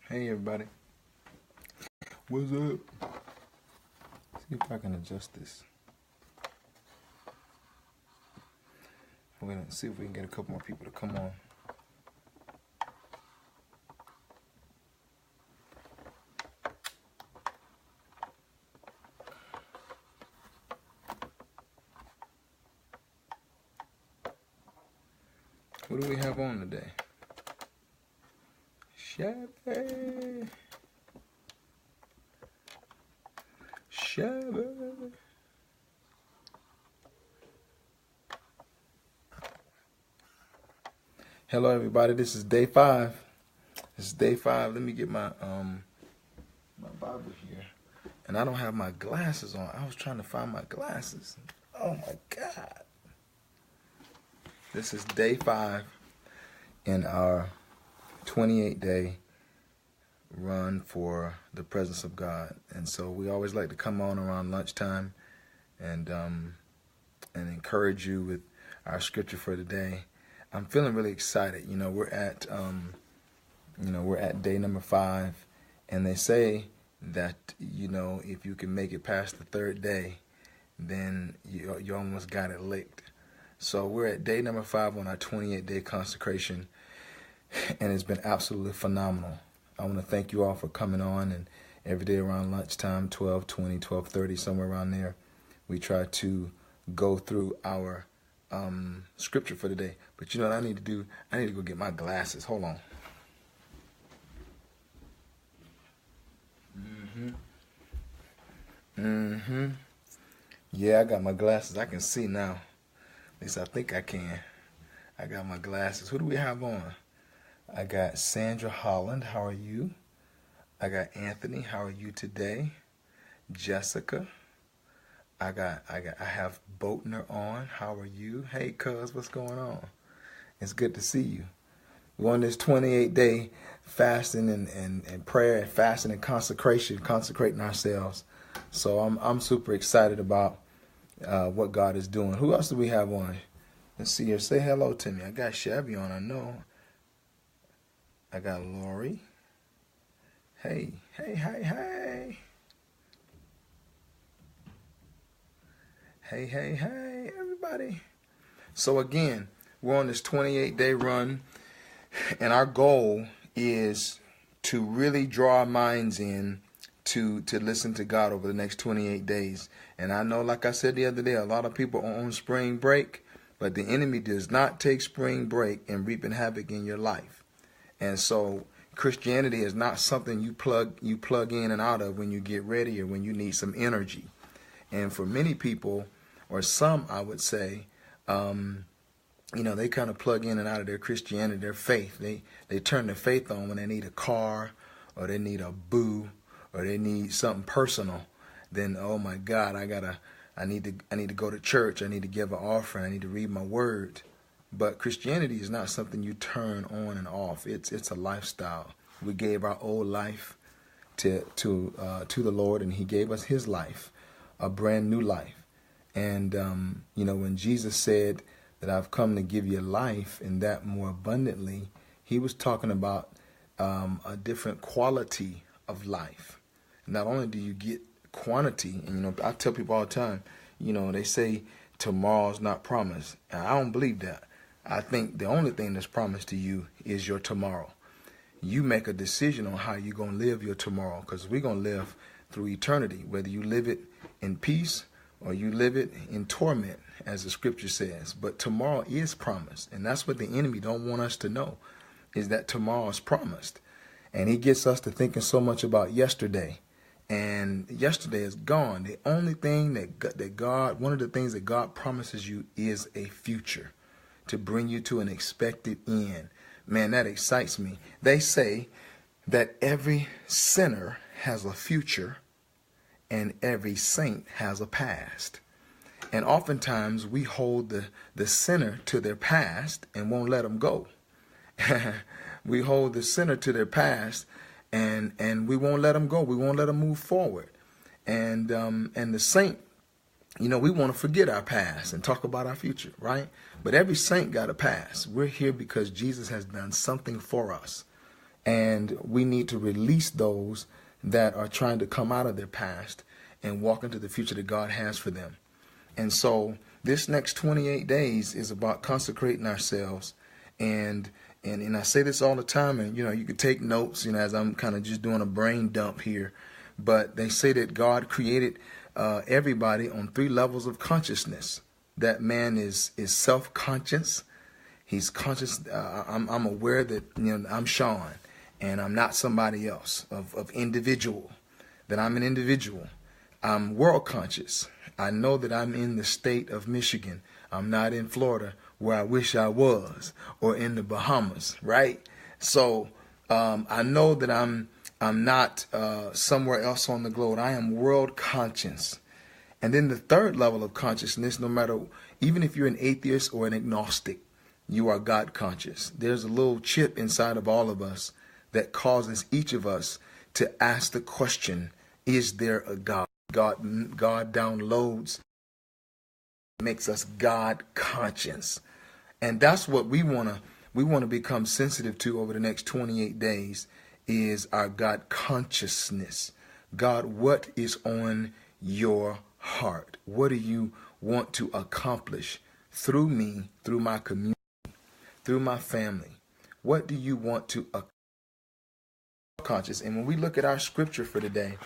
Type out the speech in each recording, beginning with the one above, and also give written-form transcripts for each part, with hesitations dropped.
Hey everybody, what's up? See if I can adjust this. We're gonna see if we can get a couple more people to come on. What do we have on today? Shabby. Hello everybody, this is day 5. Let me get my Bible here. And I don't have my glasses on. I was trying to find my glasses. Oh my God. This is day 5 in our 28-day run for the presence of God. And so we always like to come on around lunchtime and encourage you with our scripture for today. I'm feeling really excited. We're at day number 5, and they say that if you can make it past the 3rd day, then you almost got it licked. So we're at day number 5 on our 28-day consecration, and it's been absolutely phenomenal. I want to thank you all for coming on, and every day around lunchtime, 12:20, 12:30, somewhere around there, we try to go through our scripture for today. But you know what I need to do? I need to go get my glasses. Hold on. Yeah, I got my glasses. I can see now. At least I think I can. I got my glasses. Who do we have on? I got Sandra Holland. How are you? I got Anthony. How are you today? Jessica. I have Boatner on. How are you? Hey, cuz, what's going on? It's good to see you. We're on this 28-day fasting and prayer and fasting and consecrating ourselves. So I'm super excited about what God is doing. Who else do we have on? Let's see here. Say hello to me. I got Chevy on, I know. I got Lori. Hey, everybody. So again, we're on this 28-day run, and our goal is to really draw our minds in to listen to God over the next 28 days. And I know, like I said the other day, a lot of people are on spring break, but the enemy does not take spring break and reaping havoc in your life. And so Christianity is not something you plug in and out of when you get ready or when you need some energy. And for many people, or some, I would say, they kind of plug in and out of their Christianity, their faith. They turn their faith on when they need a car, or they need a boo, or they need something personal. Then, oh my God, I need to go to church. I need to give an offering. I need to read my word. But Christianity is not something you turn on and off. It's a lifestyle. We gave our old life to the Lord, and He gave us His life, a brand new life. And when Jesus said that I've come to give you life and that more abundantly, He was talking about a different quality of life. Not only do you get quantity, and I tell people all the time, they say tomorrow's not promised. And I don't believe that. I think the only thing that's promised to you is your tomorrow. You make a decision on how you're going to live your tomorrow, because we're going to live through eternity, whether you live it in peace or you live it in torment, as the scripture says. But tomorrow is promised, and that's what the enemy don't want us to know, is that tomorrow is promised. And he gets us to thinking so much about yesterday, and yesterday is gone. The only thing one of the things that God promises you is a future, to bring you to an expected end. Man, that excites me. They say that every sinner has a future and every saint has a past. And oftentimes we hold the sinner to their past and won't let them go. We hold the sinner to their past and we won't let them go. We won't let them move forward. And the saint, we want to forget our past and talk about our future, right? But every saint got a past. We're here because Jesus has done something for us. And we need to release those that are trying to come out of their past and walk into the future that God has for them. And so this next 28 days is about consecrating ourselves. And I say this all the time, and you could take notes, as I'm kind of just doing a brain dump here. But they say that God created everybody on 3 levels of consciousness. That man is self-conscious. He's conscious. I'm aware that I'm Sean, and I'm not somebody else of individual. That I'm an individual. I'm world conscious. I know that I'm in the state of Michigan. I'm not in Florida, where I wish I was, or in the Bahamas, right? So I know that I'm not somewhere else on the globe. I am world conscious. And then the 3rd level of consciousness, no matter, even if you're an atheist or an agnostic, you are God conscious. There's a little chip inside of all of us that causes each of us to ask the question, is there a God? God downloads, makes us God conscious. And that's what we want to become sensitive to over the next 28 days is our God consciousness. God, what is on your heart? What do you want to accomplish through me, through my community, through my family? What do you want to accomplish? And when we look at our scripture for today,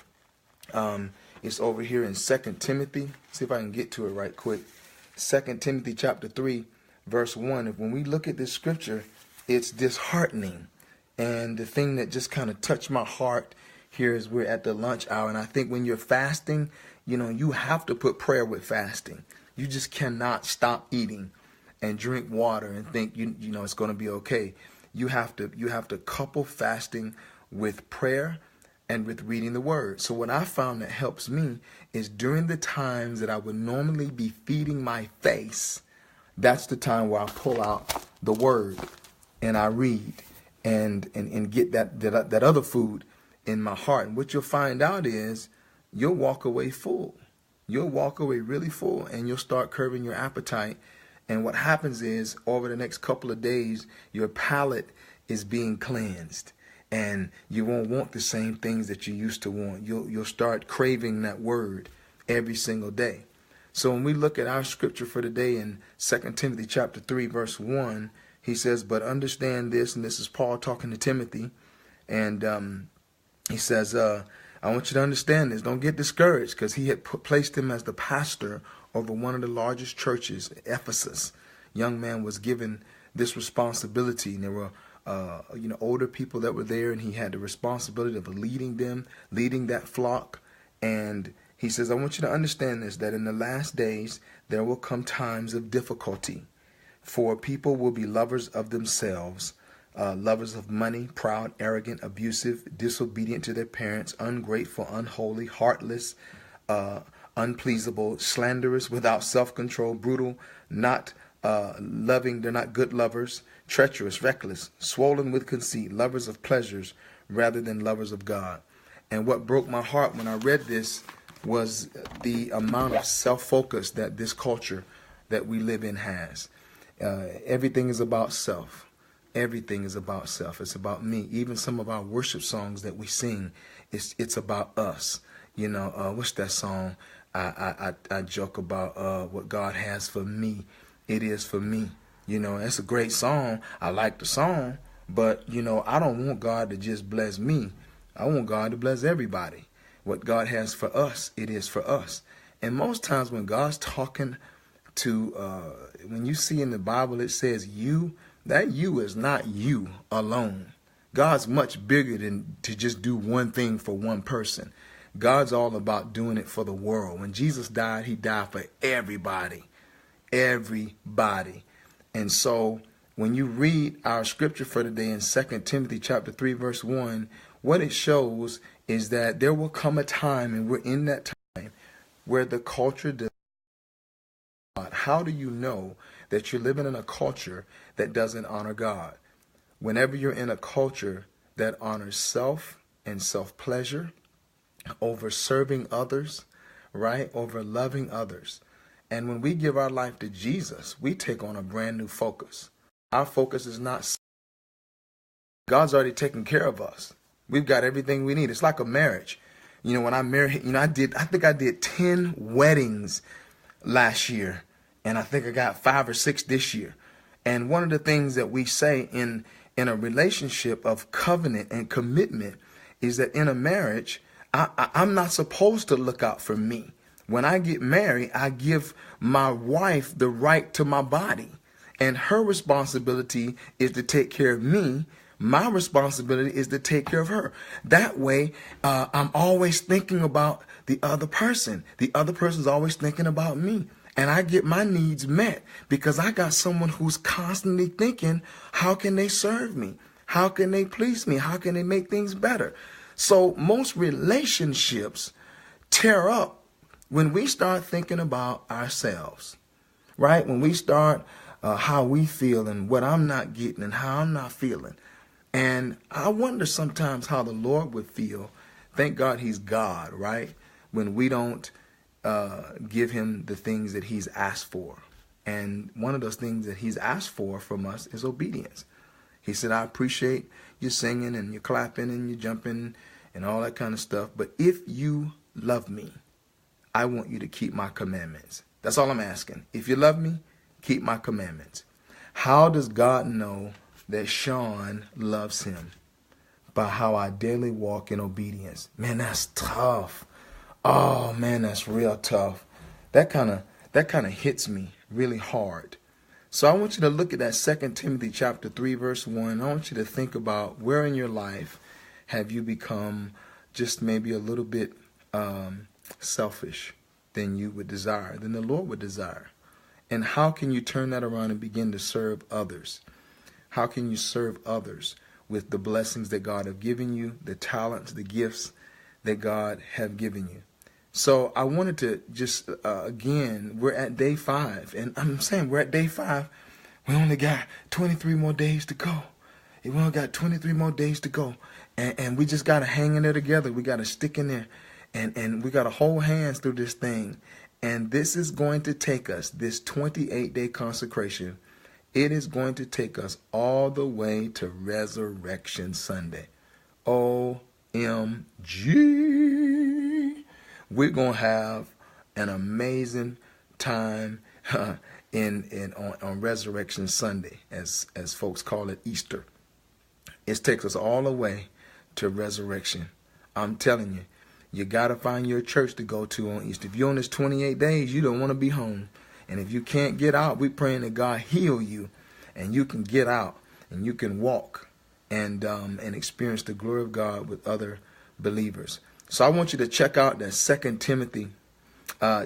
it's over here in 2 Timothy. See if I can get to it right quick. 2 Timothy chapter 3, verse 1. When we look at this scripture, it's disheartening. And the thing that just kind of touched my heart here is we're at the lunch hour. And I think when you're fasting, you have to put prayer with fasting. You just cannot stop eating and drink water and think it's going to be okay. You have to couple fasting with prayer and with reading the word. So what I found that helps me is during the times that I would normally be feeding my face, that's the time where I pull out the word and I read and get that other food in my heart. And what you'll find out is you'll walk away full. You'll walk away really full, and you'll start curbing your appetite. And what happens is over the next couple of days, your palate is being cleansed. And you won't want the same things that you used to want. You'll start craving that word every single day. So when we look at our scripture for today in 2 Timothy chapter 3, verse 1, he says, but understand this, and this is Paul talking to Timothy, and he says, I want you to understand this. Don't get discouraged, because he had placed him as the pastor over one of the largest churches, Ephesus. Young man was given this responsibility, and there were older people that were there, and he had the responsibility of leading them, leading that flock. And he says, I want you to understand this, that in the last days, there will come times of difficulty, for people will be lovers of themselves, lovers of money, proud, arrogant, abusive, disobedient to their parents, ungrateful, unholy, heartless, unpleasable, slanderous, without self-control, brutal, not loving, they're not good lovers, treacherous, reckless, swollen with conceit, lovers of pleasures rather than lovers of God. And what broke my heart when I read this was the amount of self-focus that this culture that we live in has. Everything is about self. Everything is about self. It's about me. Even some of our worship songs that we sing, it's about us. What's that song? I joke about what God has for me. It is for me. It's a great song. I like the song, but I don't want God to just bless me. I want God to bless everybody. What God has for us, it is for us. And most times when God's talking to, when you see in the Bible, it says you, that you is not you alone. God's much bigger than to just do one thing for one person. God's all about doing it for the world. When Jesus died, he died for everybody. Everybody. And so when you read our scripture for today in 2 Timothy chapter 3, verse 1, what it shows is that there will come a time, and we're in that time, where the culture does not. How do you know that you're living in a culture that doesn't honor God? Whenever you're in a culture that honors self and self-pleasure over serving others, right, over loving others. And when we give our life to Jesus, we take on a brand new focus. Our focus is not God's already taken care of us. We've got everything we need. It's like a marriage. When I married, I think I did 10 weddings last year, and I think I got 5 or 6 this year. And one of the things that we say in a relationship of covenant and commitment is that in a marriage, I'm not supposed to look out for me. When I get married, I give my wife the right to my body, and her responsibility is to take care of me. My responsibility is to take care of her. That way, I'm always thinking about the other person. The other person's always thinking about me. And I get my needs met because I got someone who's constantly thinking, how can they serve me? How can they please me? How can they make things better? So most relationships tear up when we start thinking about ourselves, right? When we start how we feel and what I'm not getting and how I'm not feeling. And I wonder sometimes how the Lord would feel. Thank God he's God, right? When we don't give him the things that he's asked for. And one of those things that he's asked for from us is obedience. He said, I appreciate you singing and you clapping and you jumping and all that kind of stuff. But if you love me, I want you to keep my commandments. That's all I'm asking. If you love me, keep my commandments. How does God know that Sean loves him? By how I daily walk in obedience. Man, that's tough. Oh man, that's real tough. That kind of hits me really hard. So I want you to look at that 2 Timothy chapter 3 verse 1. I want you to think about where in your life have you become just maybe a little bit selfish than you would desire, than the Lord would desire. And how can you turn that around and begin to serve others? How can you serve others with the blessings that God have given you, the talents, the gifts that God have given you? So I wanted to just, again, we're at day 5. And I'm saying we're at day 5. We only got 23 more days to go. We only got 23 more days to go. And we just got to hang in there together. We got to stick in there. And we got to hold hands through this thing. And this is going to take us, this 28-day consecration, it is going to take us all the way to Resurrection Sunday. OMG. We're going to have an amazing time on Resurrection Sunday, as folks call it, Easter. It takes us all the way to resurrection. I'm telling you, you got to find your church to go to on Easter. If you're on this 28 days, you don't want to be home. And if you can't get out, we're praying that God heal you and you can get out and you can walk and experience the glory of God with other believers. So I want you to check out that 2 Timothy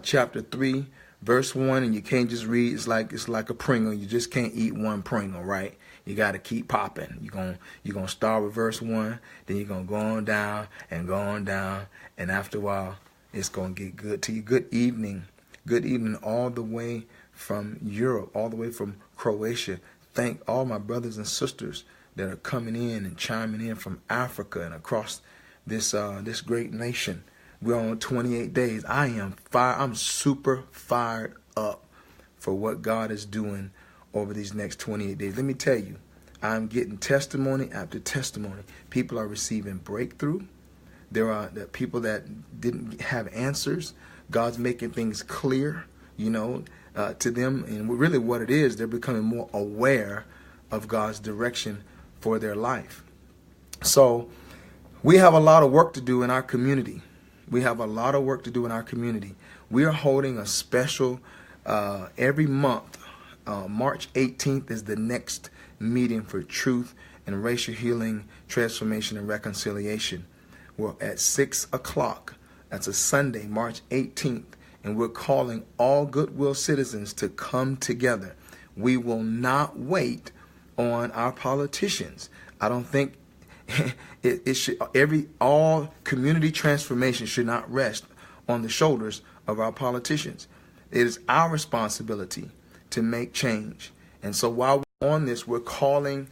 chapter 3, verse 1. And you can't just read. It's like a Pringle. You just can't eat one Pringle, right? You got to keep popping. You're gonna start with verse 1. Then you're going to go on down and go on down. And after a while, it's going to get good to you. Good evening. Good evening all the way from Europe, all the way from Croatia. Thank all my brothers and sisters that are coming in and chiming in from Africa and across this great nation. We're on 28 days. I'm super fired up for what God is doing over these next 28 days. Let me tell you, I'm getting testimony after testimony. People are receiving breakthrough. There are the people that didn't have answers. God's making things clear, to them. And really what it is, they're becoming more aware of God's direction for their life. So we have a lot of work to do in our community. We are holding a special every month. March 18th is the next meeting for truth and racial healing, transformation, and reconciliation. We're at 6 o'clock. That's a Sunday, March 18th. And we're calling all goodwill citizens to come together. We will not wait on our politicians. I don't think it should. All community transformation should not rest on the shoulders of our politicians. It is our responsibility to make change. And so while we're on this, we're calling,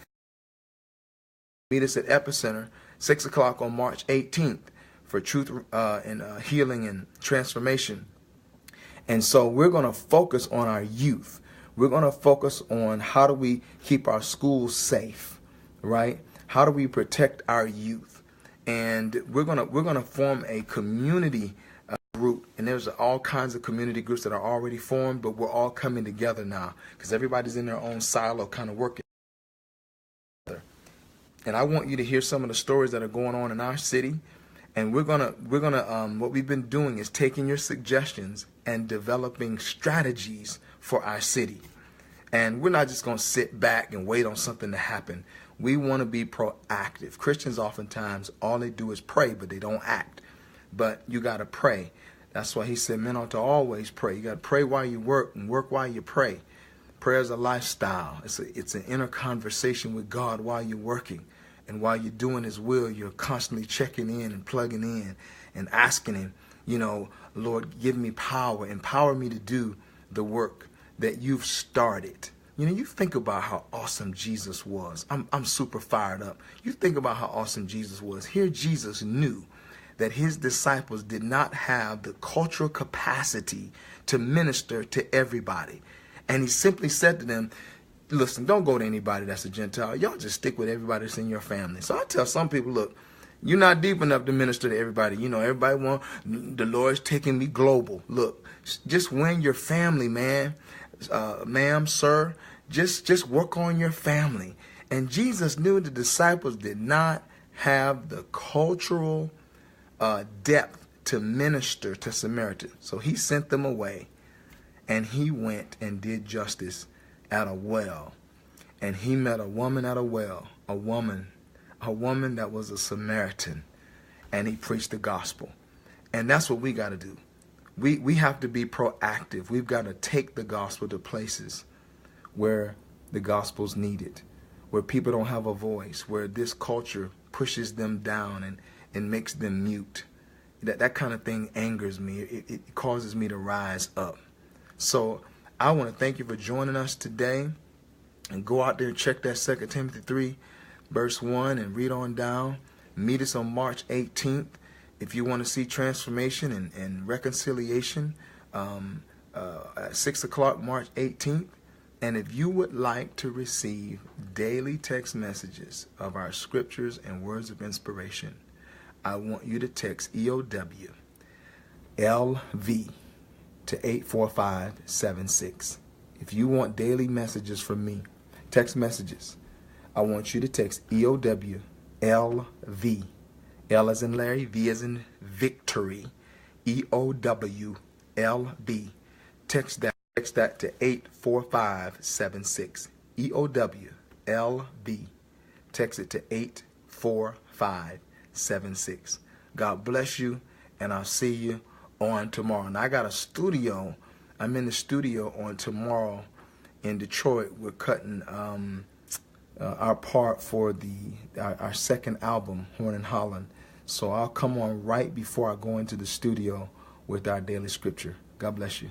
meet us at Epicenter, 6 o'clock on March 18th for truth and healing and transformation. And so we're going to focus on our youth. We're going to focus on how do we keep our schools safe, right? How do we protect our youth? And we're gonna form a community group, and there's all kinds of community groups that are already formed, but we're all coming together now because everybody's in their own silo, kind of working together. And I want you to hear some of the stories that are going on in our city. And we're gonna what we've been doing is taking your suggestions and developing strategies for our city. And we're not just gonna sit back and wait on something to happen. We want to be proactive. Christians oftentimes all they do is pray, but they don't act. But you got to pray. That's why he said men ought to always pray. You got to pray while you work and work while you pray. Prayer is a lifestyle. It's an inner conversation with God while you're working. And while you're doing his will, you're constantly checking in and plugging in and asking him, Lord, give me power. Empower me to do the work that you've started. You think about how awesome Jesus was. I'm super fired up. You think about how awesome Jesus was. Here Jesus knew that his disciples did not have the cultural capacity to minister to everybody. And he simply said to them, listen, don't go to anybody that's a Gentile. Y'all just stick with everybody that's in your family. So I tell some people, look, you're not deep enough to minister to everybody. Everybody the Lord's taking me global. Look, just win your family, man. Ma'am, sir, just work on your family. And Jesus knew the disciples did not have the cultural depth to minister to Samaritans. So he sent them away, and he went and did justice at a well. And he met a woman at a well, a woman that was a Samaritan, and he preached the gospel. And that's what we got to do. We have to be proactive. We've got to take the gospel to places where the gospel's needed, where people don't have a voice, where this culture pushes them down and makes them mute. That kind of thing angers me. It causes me to rise up. So I want to thank you for joining us today, and go out there and check that 2 Timothy 3 verse 1 and read on down. Meet us on March 18th. If you want to see transformation and reconciliation at 6 o'clock March 18th. And if you would like to receive daily text messages of our scriptures and words of inspiration, I want you to text EOW LV to 84576. If you want daily messages from me, text messages, I want you to text EOW LV. L as in Larry, V as in Victory, EOW LV. Text that to 84576. EOW LV. Text it to 84576. God bless you, and I'll see you on tomorrow. And I got a studio. I'm in the studio on tomorrow in Detroit. We're cutting our part for our second album, Horn and Holland. So I'll come on right before I go into the studio with our daily scripture. God bless you.